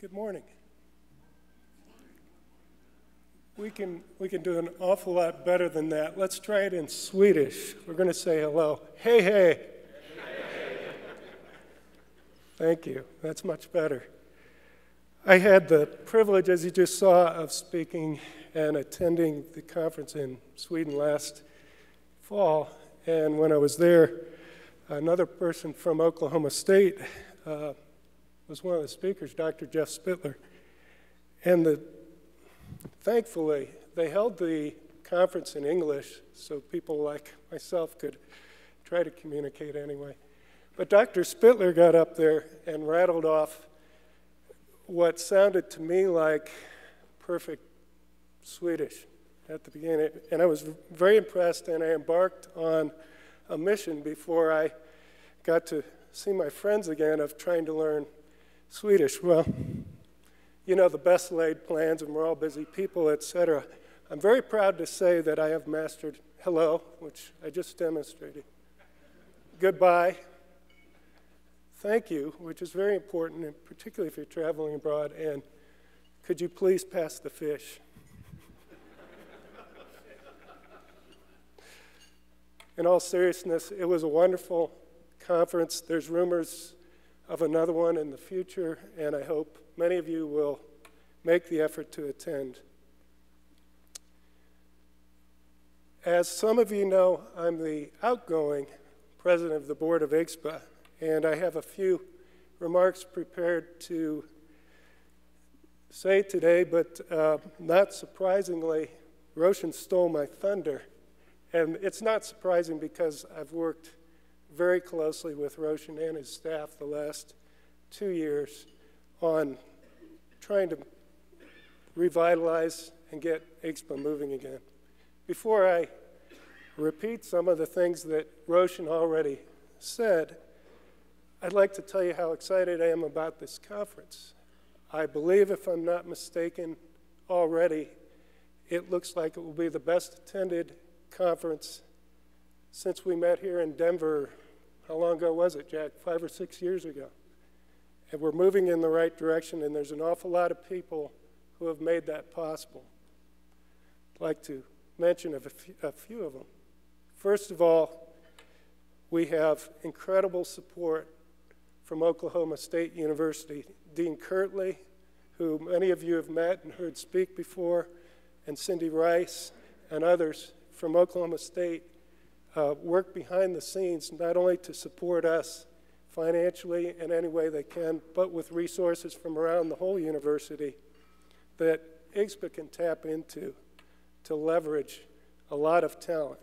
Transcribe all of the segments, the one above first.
Good morning. We can do an awful lot better than that. Let's try it in Swedish. We're going to say hello. Hey, hey. Thank you. That's much better. I had the privilege, as you just saw, of speaking and attending the conference in Sweden last fall. And when I was there, another person from Oklahoma State was one of the speakers, Dr. Jeff Spittler. And thankfully, they held the conference in English so people like myself could try to communicate anyway. But Dr. Spittler got up there and rattled off what sounded to me like perfect Swedish at the beginning. And I was very impressed, and I embarked on a mission before I got to see my friends again of trying to learn Swedish. Well, you know, the best laid plans, and we're all busy people, etc. I'm very proud to say that I have mastered hello, which I just demonstrated. Goodbye. Thank you, which is very important, and particularly if you're traveling abroad. And could you please pass the fish? In all seriousness, it was a wonderful conference. There's rumors of another one in the future, and I hope many of you will make the effort to attend. As some of you know, I'm the outgoing president of the board of IGSHPA, and I have a few remarks prepared to say today, but not surprisingly, Roshan stole my thunder. And it's not surprising because I've worked very closely with Roshan and his staff the last 2 years on trying to revitalize and get IGSHPA moving again. Before I repeat some of the things that Roshan already said, I'd like to tell you how excited I am about this conference. I believe, if I'm not mistaken already, it looks like it will be the best attended conference since we met here in Denver. How long ago was it, Jack? 5 or 6 years ago. And we're moving in the right direction, and there's an awful lot of people who have made that possible. I'd like to mention a few of them. First of all, we have incredible support from Oklahoma State University. Dean Turley, who many of you have met and heard speak before, and Cindy Rice and others from Oklahoma State work behind the scenes not only to support us financially in any way they can, but with resources from around the whole university that IGSHPA can tap into to leverage a lot of talent.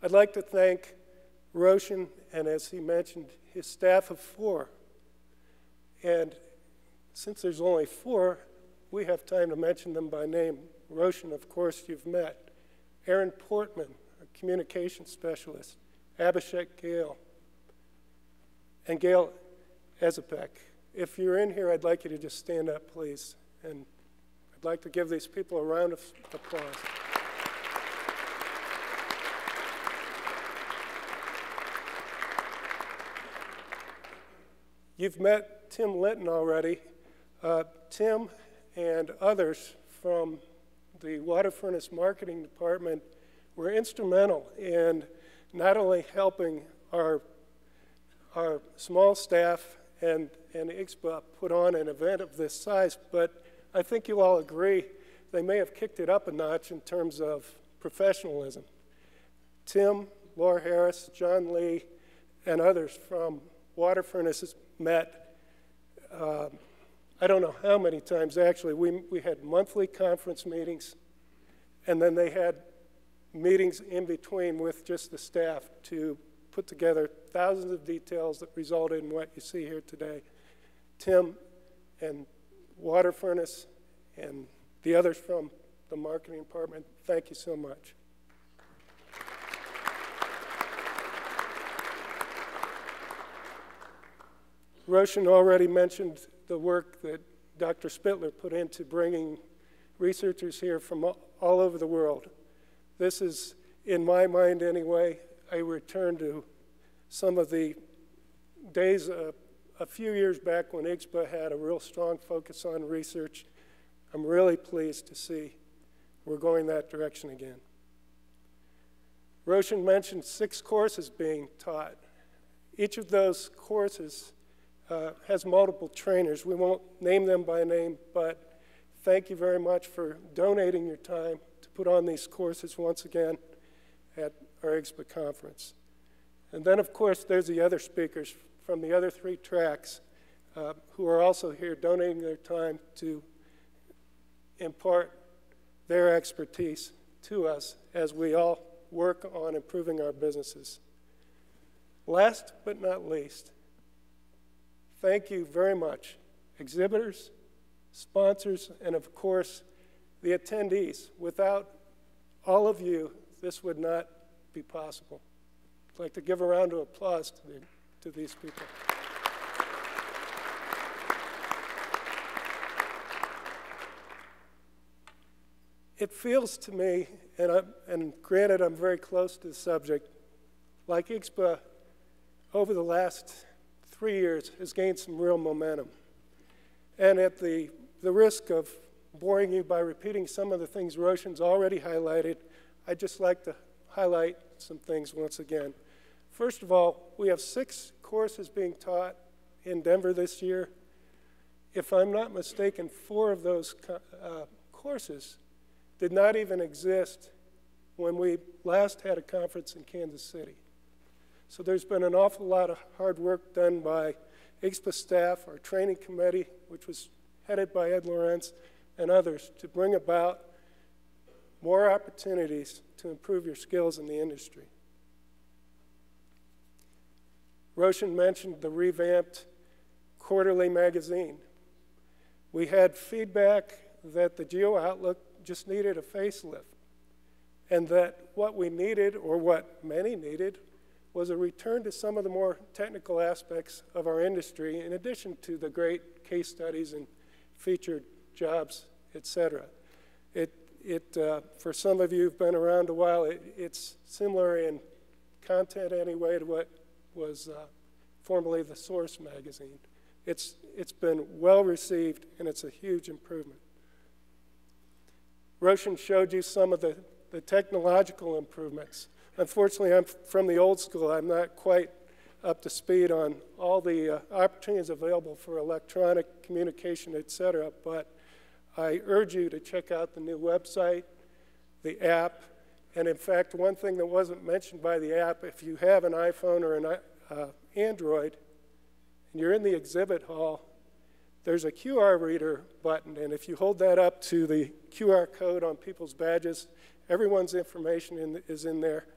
I'd like to thank Roshan, and as he mentioned, his staff of 4. And since there's only 4, we have time to mention them by name. Roshan, of course, you've met. Aaron Portman, a communication specialist. Abhishek Gale. And Gail Ezepek. If you're in here, I'd like you to just stand up, please. And I'd like to give these people a round of applause. You've met Tim Linton already. Tim and others from the Water Furnace Marketing Department were instrumental in not only helping our small staff and IGSHPA put on an event of this size, but I think you'll all agree they may have kicked it up a notch in terms of professionalism. Tim, Laura Harris, John Lee, and others from Water Furnaces met, I don't know how many times actually. We had monthly conference meetings, and then they had meetings in between with just the staff to put together thousands of details that resulted in what you see here today. Tim and Water Furnace and the others from the marketing department, thank you so much. Roshan already mentioned the work that Dr. Spittler put into bringing researchers here from all over the world. This is, in my mind anyway, a return to some of the days a few years back when IGSHPA had a real strong focus on research. I'm really pleased to see we're going that direction again. Roshan mentioned 6 courses being taught. Each of those courses has multiple trainers. We won't name them by name, but thank you very much for donating your time to put on these courses once again at our IGSHPA conference. And then, of course, there's the other speakers from the other 3 tracks who are also here donating their time to impart their expertise to us as we all work on improving our businesses. Last but not least, thank you very much, exhibitors, sponsors, and of course, the attendees. Without all of you, this would not be possible. I'd like to give a round of applause to these people. It feels to me, and granted I'm very close to the subject, like IGSHPA over the last 3 years has gained some real momentum. And at the risk of boring you by repeating some of the things Roshan's already highlighted, I'd just like to highlight some things once again. First of all, we have 6 courses being taught in Denver this year. If I'm not mistaken, 4 of those courses did not even exist when we last had a conference in Kansas City. So there's been an awful lot of hard work done by IGSHPA staff, our training committee, which was headed by Ed Lorenz, and others to bring about more opportunities to improve your skills in the industry. Roshan mentioned the revamped quarterly magazine. We had feedback that the Geo Outlook just needed a facelift, and that what we needed, or what many needed, was a return to some of the more technical aspects of our industry, in addition to the great case studies and featured jobs, etc. For some of you who've been around a while, it's similar in content anyway to what was formerly the Source magazine. It's been well received, and it's a huge improvement. Roshan showed you some of the technological improvements. Unfortunately, I'm from the old school. I'm not quite up to speed on all the opportunities available for electronic communication, et cetera, but I urge you to check out the new website, the app, and in fact, one thing that wasn't mentioned by the app, if you have an iPhone or an Android, and you're in the exhibit hall, there's a QR reader button, and if you hold that up to the QR code on people's badges, everyone's information is in there.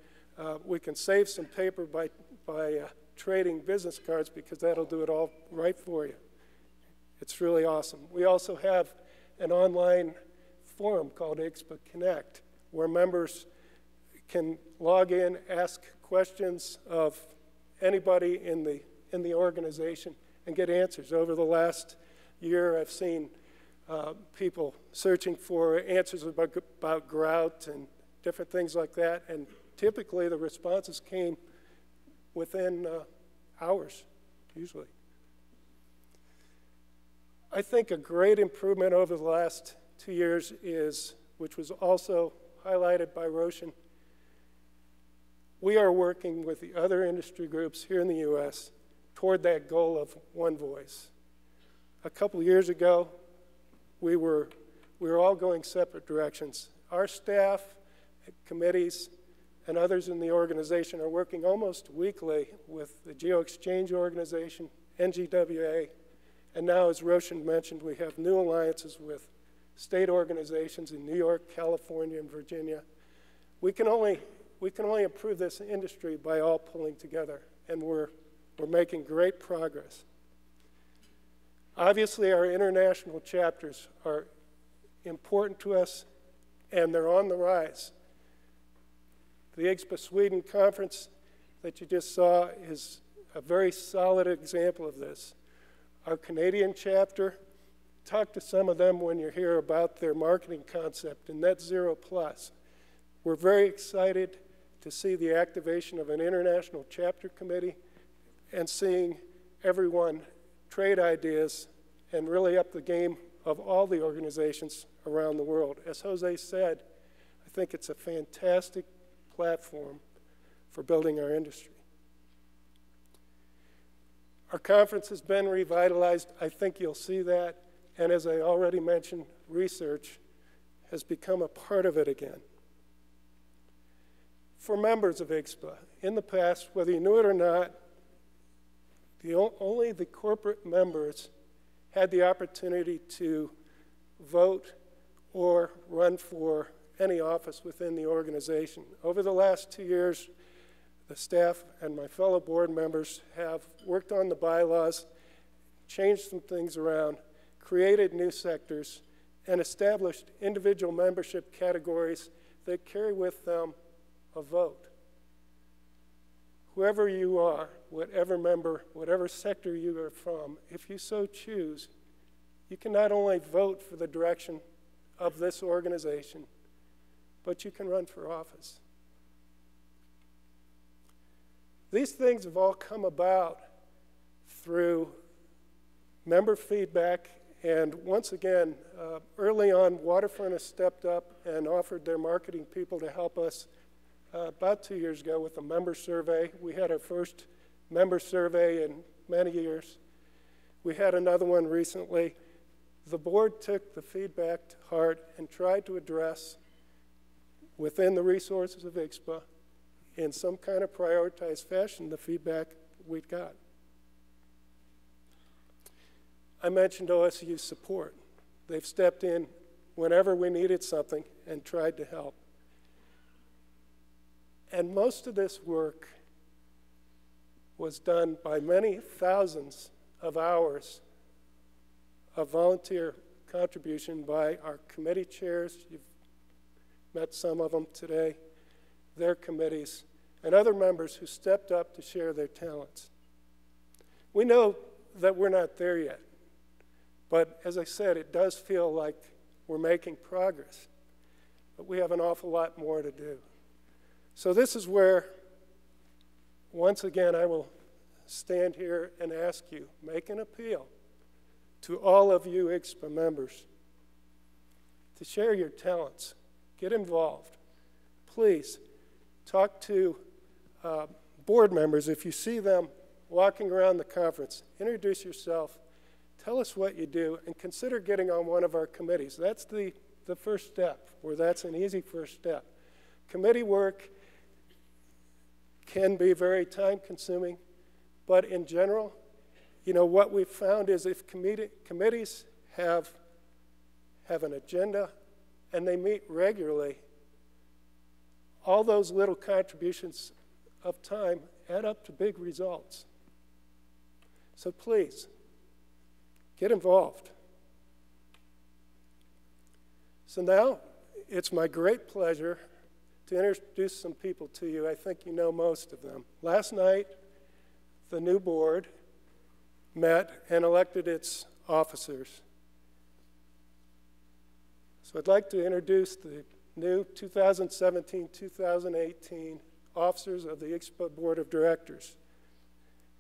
We can save some paper by trading business cards, because that'll do it all right for you. It's really awesome. We also have an online forum called IGSHPA Connect, where members can log in, ask questions of anybody in the organization, and get answers. Over the last year, I've seen people searching for answers about grout and different things like that, and typically the responses came within hours, usually. I think a great improvement over the last 2 years is, which was also highlighted by Roshan, we are working with the other industry groups here in the U.S. toward that goal of one voice. A couple years ago, we were all going separate directions. Our staff, committees, and others in the organization are working almost weekly with the Geo Exchange Organization, NGWA, and now, as Roshan mentioned, we have new alliances with state organizations in New York, California, and Virginia. We can only improve this industry by all pulling together, and we're making great progress. Obviously, our international chapters are important to us, and they're on the rise. The IGSHPA Sweden conference that you just saw is a very solid example of this. Our Canadian chapter, talk to some of them when you're here about their marketing concept and Net Zero Plus. We're very excited to see the activation of an international chapter committee and seeing everyone trade ideas, and really up the game of all the organizations around the world. As Jose said, I think it's a fantastic platform for building our industry. Our conference has been revitalized. I think you'll see that. And as I already mentioned, research has become a part of it again. For members of IGSHPA, in the past, whether you knew it or not, only the corporate members had the opportunity to vote or run for any office within the organization. Over the last 2 years, the staff and my fellow board members have worked on the bylaws, changed some things around, created new sectors, and established individual membership categories that carry with them a vote. Whoever you are, whatever member, whatever sector you are from, if you so choose, you can not only vote for the direction of this organization, but you can run for office. These things have all come about through member feedback, and once again, early on, Waterfront has stepped up and offered their marketing people to help us about 2 years ago with a member survey. We had our first member survey in many years. We had another one recently. The board took the feedback to heart and tried to address within the resources of IGSHPA in some kind of prioritized fashion the feedback we got. I mentioned OSU's support. They've stepped in whenever we needed something and tried to help. And most of this work was done by many thousands of hours of volunteer contribution by our committee chairs. You've met some of them today, their committees, and other members who stepped up to share their talents. We know that we're not there yet, but as I said, it does feel like we're making progress, but we have an awful lot more to do. So this is where, once again, I will stand here and ask you, make an appeal to all of you IGSHPA members to share your talents, get involved. Please talk to board members. If you see them walking around the conference, introduce yourself, tell us what you do, and consider getting on one of our committees. That's the first step, or that's an easy first step. Committee work can be very time-consuming, but in general, you know, what we've found is if committees have an agenda and they meet regularly, all those little contributions of time add up to big results. So please, get involved. So now, it's my great pleasure to introduce some people to you. I think you know most of them. Last night, the new board met and elected its officers. So I'd like to introduce the new 2017-2018 officers of the IGSHPA Board of Directors.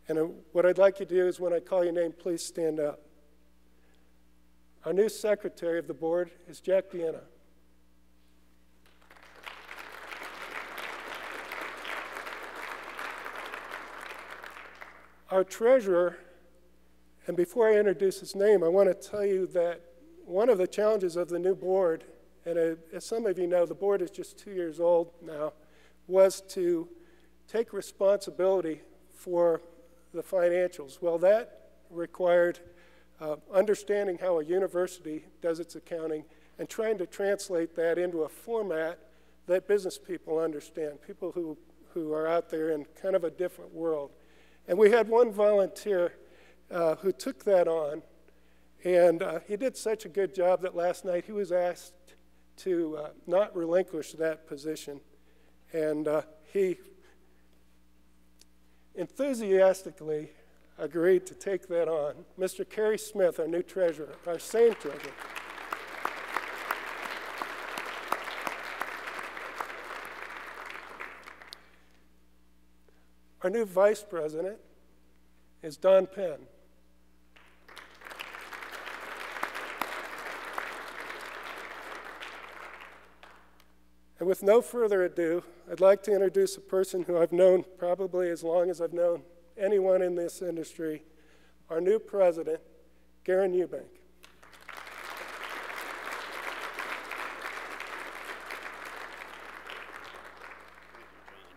And what I'd like you to do is when I call your name, please stand up. Our new secretary of the board is Jack Deanna. Our treasurer, and before I introduce his name, I want to tell you that one of the challenges of the new board, and as some of you know, the board is just 2 years old now, was to take responsibility for the financials. Well, that required understanding how a university does its accounting and trying to translate that into a format that business people understand, people who are out there in kind of a different world. And we had one volunteer who took that on, and he did such a good job that last night he was asked to not relinquish that position. And he enthusiastically agreed to take that on. Mr. Kerry Smith, our new treasurer, our same treasurer. Our new vice president is Don Penn. So with no further ado, I'd like to introduce a person who I've known probably as long as I've known anyone in this industry, our new president, Garen Eubank.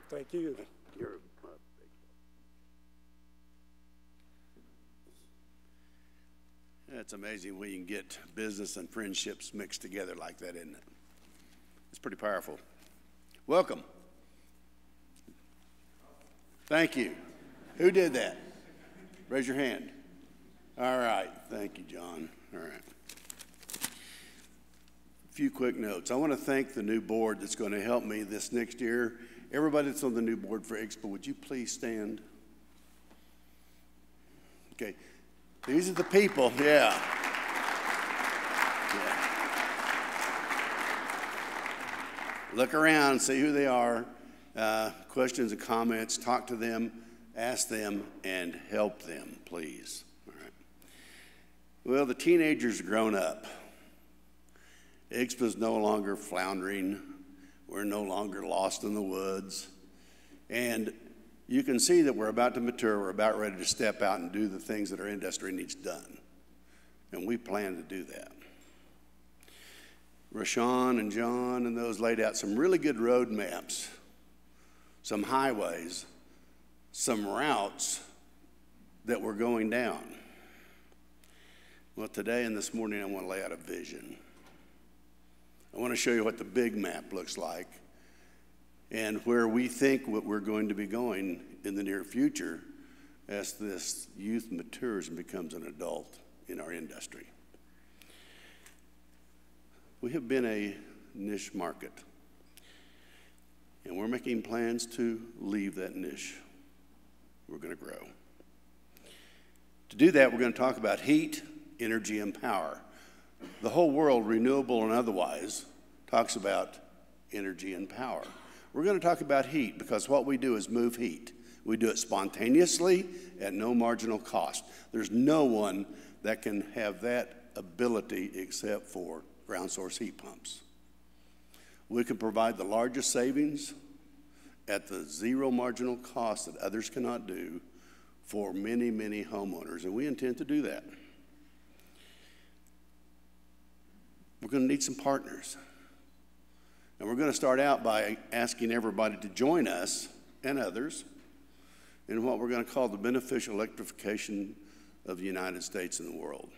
Thank you. It's amazing when you can get business and friendships mixed together like that, isn't it? It's pretty powerful. Welcome. Thank you. Who did that? Raise your hand. All right. Thank you, John. All right. A few quick notes. I want to thank the new board that's going to help me this next year. Everybody that's on the new board for IGSHPA, would you please stand? Okay. These are the people, yeah. Look around, see who they are. Questions and comments, talk to them, ask them, and help them, please. All right. Well, the teenagers are grown up. IGSHPA is no longer floundering. We're no longer lost in the woods. And you can see that we're about to mature. We're about ready to step out and do the things that our industry needs done. And we plan to do that. Rashawn and John and those laid out some really good road maps, some highways, some routes that we're going down. Well, today and this morning, I want to lay out a vision. I want to show you what the big map looks like and where we think what we're going to be going in the near future as this youth matures and becomes an adult in our industry. We have been a niche market, and we're making plans to leave that niche. We're going to grow. To do that, we're going to talk about heat, energy, and power. The whole world, renewable and otherwise, talks about energy and power. We're going to talk about heat because what we do is move heat. We do it spontaneously at no marginal cost. There's no one that can have that ability except for ground source heat pumps. We can provide the largest savings at the zero marginal cost that others cannot do for many, many homeowners, and we intend to do that. We're going to need some partners. And we're going to start out by asking everybody to join us and others in what we're going to call the beneficial electrification of the United States and the world.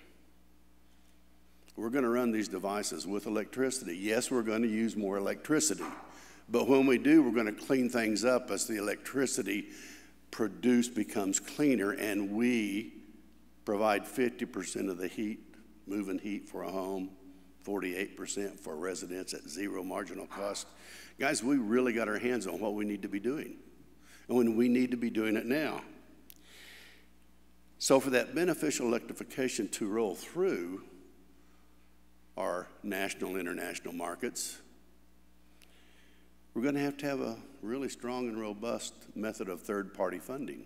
We're going to run these devices with electricity. Yes, we're going to use more electricity, but when we do, we're going to clean things up as the electricity produced becomes cleaner, and we provide 50% of the heat, moving heat for a home, 48% for residents at zero marginal cost. Guys, we really got our hands on what we need to be doing, and when we need to be doing it now. So for that beneficial electrification to roll through our national and international markets, we're going to have a really strong and robust method of third-party funding.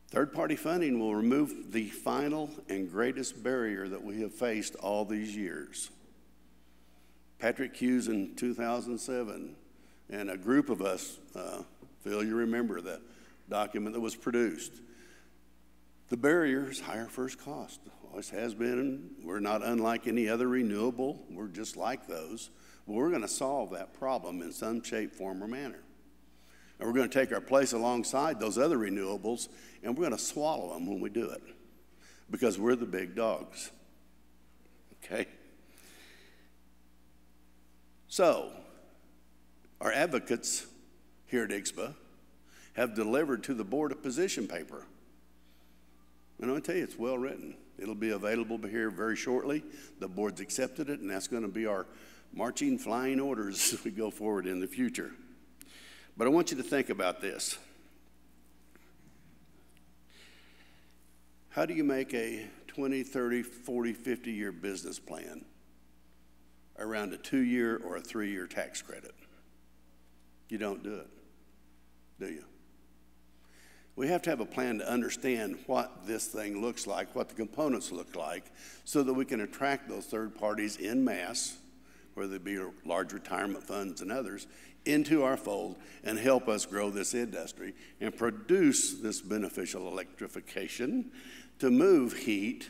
Third-party funding will remove the final and greatest barrier that we have faced all these years. Patrick Hughes in 2007, and a group of us, Phil, you remember the document that was produced. The barrier is higher first cost. Always has been, and we're not unlike any other renewable. We're just like those. But we're going to solve that problem in some shape, form, or manner. And we're going to take our place alongside those other renewables, and we're going to swallow them when we do it, because we're the big dogs. Okay? So, our advocates here at IGSHPA have delivered to the board a position paper. And I'll tell you, it's well written. It'll be available here very shortly. The board's accepted it, and that's going to be our marching, flying orders as we go forward in the future. But I want you to think about this. How do you make a 20, 30, 40, 50-year business plan around a 2-year or a 3-year tax credit? You don't do it, do you? We have to have a plan to understand what this thing looks like, what the components look like, so that we can attract those third parties en masse whether it be large retirement funds and others, into our fold and help us grow this industry and produce this beneficial electrification to move heat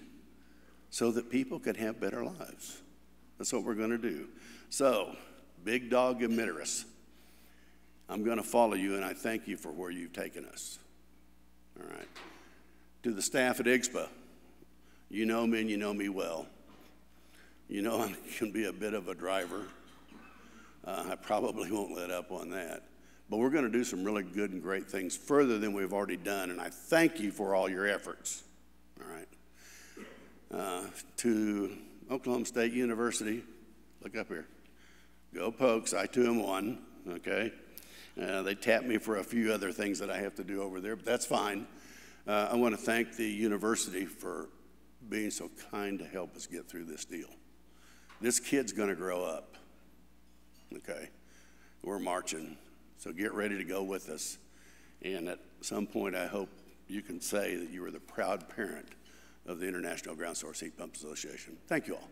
so that people can have better lives. That's what we're going to do. So, big dog emitterus, I'm going to follow you, and I thank you for where you've taken us. All right. To the staff at IGSHPA, you know me and you know me well. You know I can be a bit of a driver. I probably won't let up on that. But we're going to do some really good and great things further than we've already done, and I thank you for all your efforts. All right. To Oklahoma State University, look up here. Go Pokes, I too am one, okay? They tapped me for a few other things that I have to do over there, but that's fine. I want to thank the university for being so kind to help us get through this deal. This kid's going to grow up, okay? We're marching, so get ready to go with us. And at some point, I hope you can say that you were the proud parent of the International Ground Source Heat Pump Association. Thank you all.